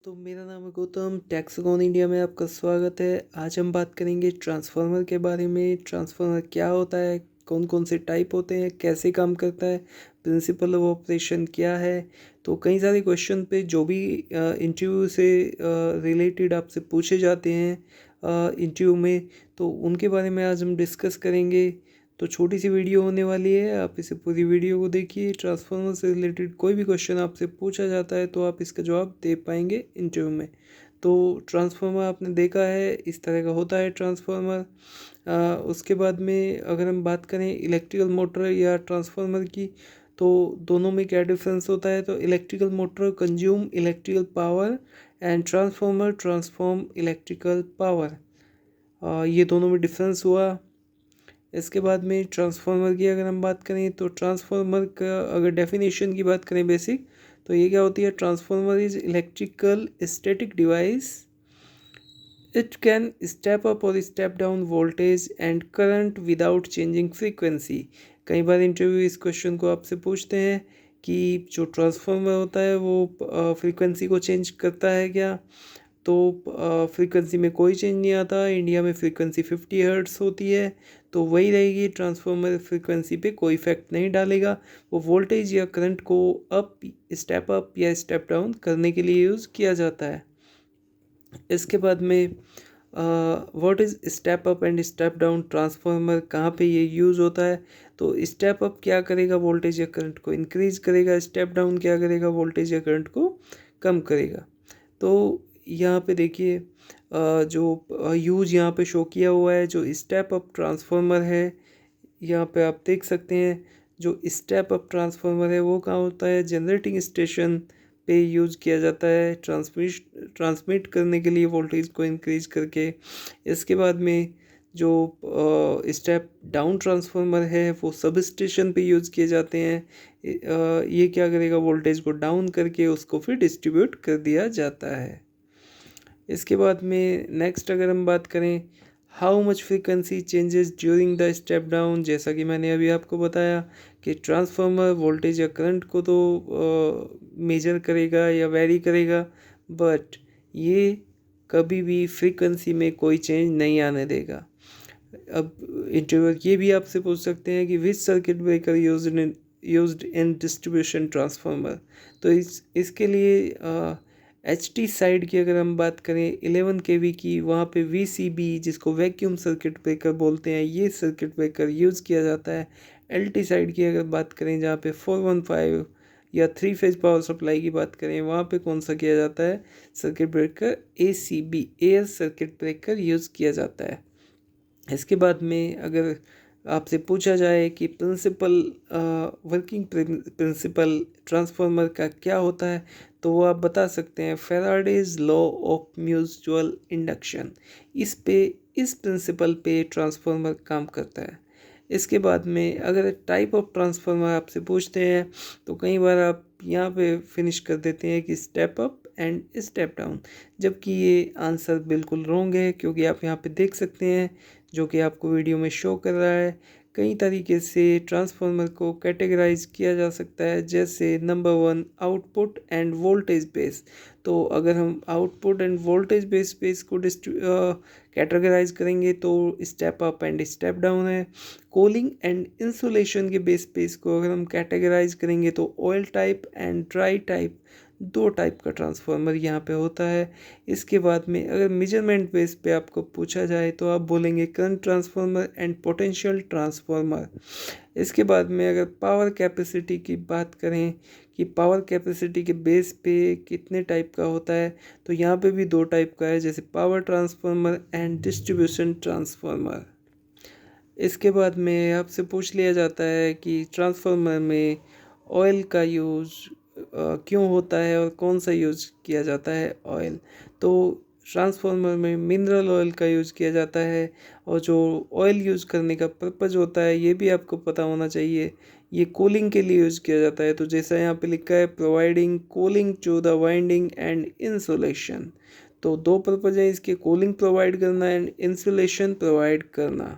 तो मेरा नाम है गौतम, टैक्सोन इंडिया में आपका स्वागत है। आज हम बात करेंगे ट्रांसफार्मर के बारे में। ट्रांसफार्मर क्या होता है, कौन कौन से टाइप होते हैं, कैसे काम करता है, प्रिंसिपल ऑफ ऑपरेशन क्या है। तो कई सारे क्वेश्चन पे जो भी इंटरव्यू से रिलेटेड आपसे पूछे जाते हैं इंटरव्यू में, तो उनके बारे में आज हम डिस्कस करेंगे। तो छोटी सी वीडियो होने वाली है, आप इसे पूरी वीडियो को देखिए। ट्रांसफार्मर से रिलेटेड कोई भी क्वेश्चन आपसे पूछा जाता है तो आप इसका जवाब दे पाएंगे इंटरव्यू में। तो ट्रांसफार्मर आपने देखा है, इस तरह का होता है ट्रांसफार्मर। उसके बाद में अगर हम बात करें इलेक्ट्रिकल मोटर या ट्रांसफार्मर की, तो दोनों में क्या डिफरेंस होता है। तो electrical motor consume electrical power and transformer transform electrical power. ये दोनों में डिफरेंस हुआ। इसके बाद में ट्रांसफार्मर की अगर हम बात करें, तो ट्रांसफार्मर का अगर डेफिनेशन की बात करें बेसिक, तो ये क्या होती है। Transformer is electrical static device. It can step up और step down voltage and current without changing frequency. कई बार इंटरव्यू इस क्वेश्चन को आपसे पूछते हैं कि जो ट्रांसफार्मर होता है वो फ्रीक्वेंसी को चेंज करता है क्या। तो फ्रीक्वेंसी में कोई चेंज नहीं आता। इंडिया में फ्रीक्वेंसी 50 हर्ट्स होती है, तो वही रहेगी। ट्रांसफार्मर फ्रीक्वेंसी पे कोई इफेक्ट नहीं डालेगा। वो वोल्टेज या करंट को अप या स्टेप डाउन करने के लिए यूज़ किया जाता है। इसके बाद में what is step up and step down transformer, कहाँ पे ये यूज़ होता है। तो स्टेप अप क्या करेगा, वोल्टेज या करंट को इंक्रीज करेगा। स्टेप डाउन क्या करेगा, वोल्टेज या करंट को कम करेगा। तो यहाँ पे देखिए जो यूज यहाँ पे शो किया हुआ है, जो स्टेप अप ट्रांसफार्मर है, यहाँ पे आप देख सकते हैं। जो स्टेप अप ट्रांसफार्मर है वो कहाँ होता है, जनरेटिंग स्टेशन पे यूज़ किया जाता है, ट्रांसमिट करने के लिए वोल्टेज को इंक्रीज करके। इसके बाद में जो स्टेप डाउन ट्रांसफार्मर है वो सब स्टेशन पे यूज़ किए जाते हैं। ये क्या करेगा, वोल्टेज को डाउन करके उसको फिर डिस्ट्रीब्यूट कर दिया जाता है। इसके बाद में नेक्स्ट अगर हम बात करें, how much frequency changes during the step down. जैसा कि मैंने अभी आपको बताया कि ट्रांसफार्मर वोल्टेज या करंट को तो मेजर करेगा या वेरी करेगा, बट ये कभी भी फ्रीक्वेंसी में कोई चेंज नहीं आने देगा। अब इंटरव्यूअर ये भी आपसे पूछ सकते हैं कि विच circuit breaker used in distribution transformer. तो इसके लिए एच टी साइड की अगर हम बात करें 11 केवी की, वहाँ पे वी सी बी, जिसको वैक्यूम सर्किट ब्रेकर बोलते हैं, ये सर्किट ब्रेकर यूज़ किया जाता है। एल टी साइड की अगर बात करें, जहाँ पे 415 या 3 फेज पावर सप्लाई की बात करें, वहाँ पे कौन सा किया जाता है, circuit breaker A C B, air circuit breaker use किया जाता है। इसके बाद में अगर आपसे पूछा जाए कि प्रिंसिपल वर्किंग प्रिंसिपल ट्रांसफार्मर का क्या होता है, तो वो आप बता सकते हैं Faraday's law of mutual induction. इस प्रिंसिपल पे ट्रांसफार्मर काम करता है। इसके बाद में अगर टाइप ऑफ ट्रांसफार्मर आपसे पूछते हैं, तो कई बार आप यहाँ पे फिनिश कर देते हैं कि step up and step down, जबकि ये आंसर बिल्कुल रॉन्ग है। क्योंकि आप यहाँ पे देख सकते हैं, जो कि आपको वीडियो में शो कर रहा है, कई तरीके से ट्रांसफार्मर को कैटेगराइज किया जा सकता है। जैसे number 1, output end voltage base. तो अगर हम आउटपुट एंड वोल्टेज बेस पे इसको कैटेगराइज करेंगे तो step up and step down है। कूलिंग एंड इंसुलेशन के बेस पे इसको अगर हम कैटेगराइज करेंगे तो oil type and dry type, दो टाइप का ट्रांसफार्मर यहाँ पे होता है। इसके बाद में अगर मेजरमेंट बेस पे आपको पूछा जाए, तो आप बोलेंगे current transformer and potential transformer. इसके बाद में अगर पावर कैपेसिटी की बात करें कि पावर कैपेसिटी के बेस पे कितने टाइप का होता है, तो यहाँ पे भी दो टाइप का है, जैसे power transformer and distribution transformer. इसके बाद में आपसे पूछ लिया जाता है कि ट्रांसफार्मर में ऑयल का यूज़ क्यों होता है और कौन सा यूज़ किया जाता है ऑयल। तो ट्रांसफार्मर में मिनरल ऑयल का यूज़ किया जाता है, और जो ऑयल यूज़ करने का पर्पज़ होता है ये भी आपको पता होना चाहिए। ये कूलिंग के लिए यूज़ किया जाता है। तो जैसा यहाँ पे लिखा है, providing cooling to the winding and insulation. तो दो पर्पज़ है इसके, कूलिंग प्रोवाइड करना एंड इंसुलेशन प्रोवाइड करना।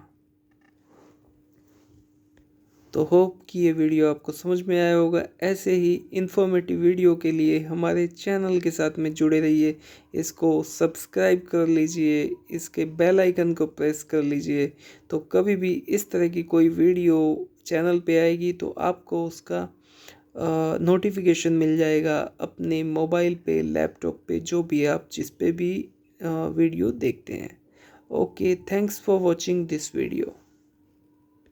तो होप कि ये वीडियो आपको समझ में आया होगा। ऐसे ही इन्फॉर्मेटिव वीडियो के लिए हमारे चैनल के साथ में जुड़े रहिए। इसको सब्सक्राइब कर लीजिए, इसके बेल आइकन को प्रेस कर लीजिए, तो कभी भी इस तरह की कोई वीडियो चैनल पे आएगी तो आपको उसका नोटिफिकेशन मिल जाएगा अपने मोबाइल पे, लैपटॉप पे, जो भी आप जिस पे भी वीडियो देखते हैं। Okay, thanks for watching this video.